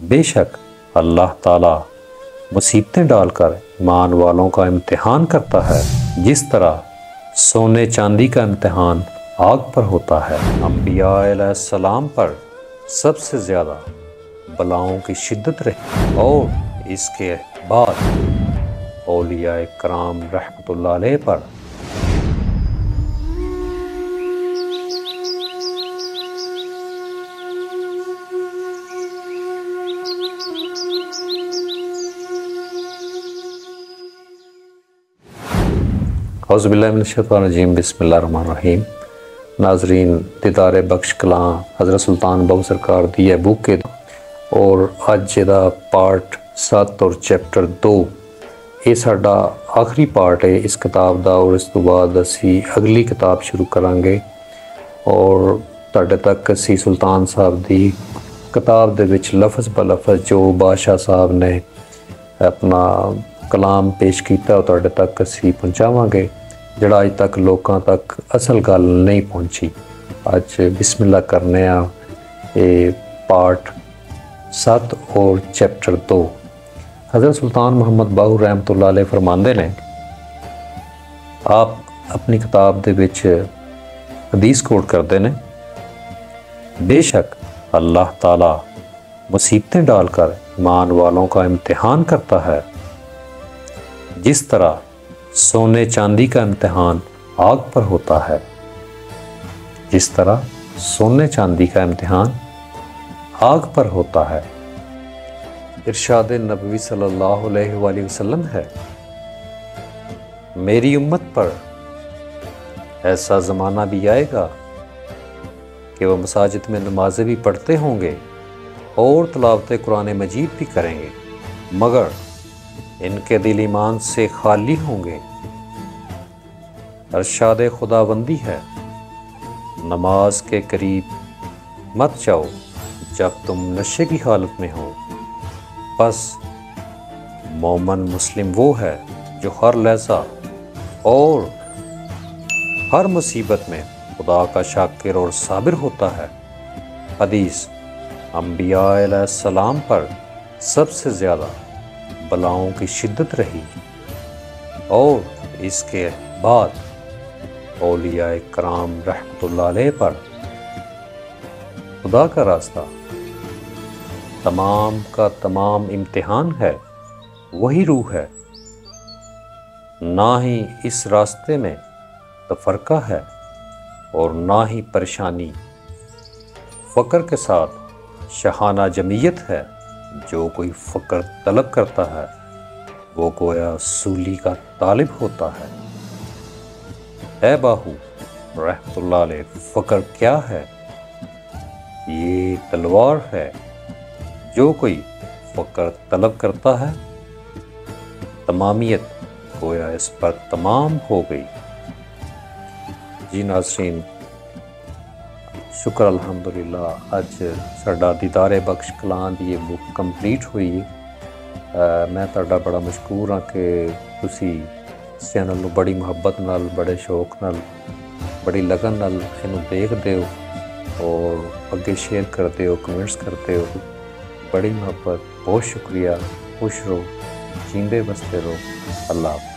بے شک اللہ تعالیٰ مصیبتیں ڈال کر ایمان والوں کا امتحان کرتا ہے، جس طرح سونے چاندی کا امتحان آگ پر ہوتا ہے۔ انبیاء علیہ السلام پر سب سے زیادہ بلاؤں کی شدت رہی اور اس کے بعد اولیاء کرام رحمۃ اللہ علیہ پر اعوذ باللہ من الشیطان الرجیم، بسم اللہ الرحمن الرحیم۔ ناظرین، دیدار بخش کلاں حضرت سلطان بہو سرکار دی ہے بک کے اور اج دا پارٹ 7 اور چیپٹر 2 یہ ساڈا آخری پارٹ ہے اس کتاب دا، اور اس تو بعد اسی اگلی کتاب شروع کریں گے اور تاڈے تک اسی سلطان صاحب دی کتاب دے وچ لفظ بلفظ جو بادشاہ صاحب نے اپنا کلام پیش کیتا اور تاڈے تک اسی پہنچاواں گے جڑا اج تک لوکاں تک اصل گل نہیں پہنچی۔ اج بسم اللہ کرنے آ یہ پارٹ 7 اور چیپٹر 2۔ حضرت سلطان محمد باہو رحمۃ اللہ علیہ فرماندے نے، آپ اپنی کتاب دے وچ حدیث کوٹ کردے نے، بے شک اللہ تعالیٰ مصیبتیں ڈال کر ایمان والوں کا امتحان کرتا ہے، جس طرح سونے چاندی کا امتحان آگ پر ہوتا ہے۔ جس طرح سونے چاندی کا امتحان آگ پر ہوتا ہے۔ ارشاد نبوی صلی اللہ علیہ وآلہ وسلم ہے، میری امت پر ایسا زمانہ بھی آئے گا کہ وہ مساجد میں نمازیں بھی پڑھتے ہوں گے اور تلاوت قرآن مجید بھی کریں گے، مگر ان کے دل ایمان سے خالی ہوں گے۔ ارشاد خداوندی ہے، نماز کے قریب مت جاؤ جب تم نشے کی حالت میں ہو، بس مومن مسلم وہ ہے جو ہر لحظہ اور ہر مصیبت میں خدا کا شاکر اور صابر ہوتا ہے۔ حدیث، انبیاء علیہ السلام پر سب سے زیادہ بلاؤں کی شدت رہی اور اس کے بعد اولیاء کرام رحمۃ اللہ علیہ پر خدا کا راستہ تمام کا تمام امتحان ہے، وہی روح ہے، نہ ہی اس راستے میں تفرقہ ہے اور نہ ہی پریشانی۔ فقر کے ساتھ شاہانہ جمعیت ہے، جو کوئی فقر طلب کرتا ہے وہ گویا سولی کا طالب ہوتا ہے۔ اے باہو رحمۃ اللہ علیہ، فقر کیا ہے؟ یہ تلوار ہے، جو کوئی فقر طلب کرتا ہے تمامیت گویا اس پر تمام ہو گئی۔ جی ناظرین، شکر الحمدللہ، اج ساڈا دیدار بخش کلاں دی یہ بک کمپلیٹ ہوئی۔ میں تہاڈا بڑا مشکور ہاں کہ تسی اس چینل نو بڑی محبت نال، بڑے شوق نال، بڑی لگن نال اینو دیکھدے ہو اور اگے شیئر کرتے ہو، کمنٹس کرتے ہو۔ بڑی محبت، بہت شکریہ۔ خوش رہو، جیندے بستے رہو۔ اللہ حافظ۔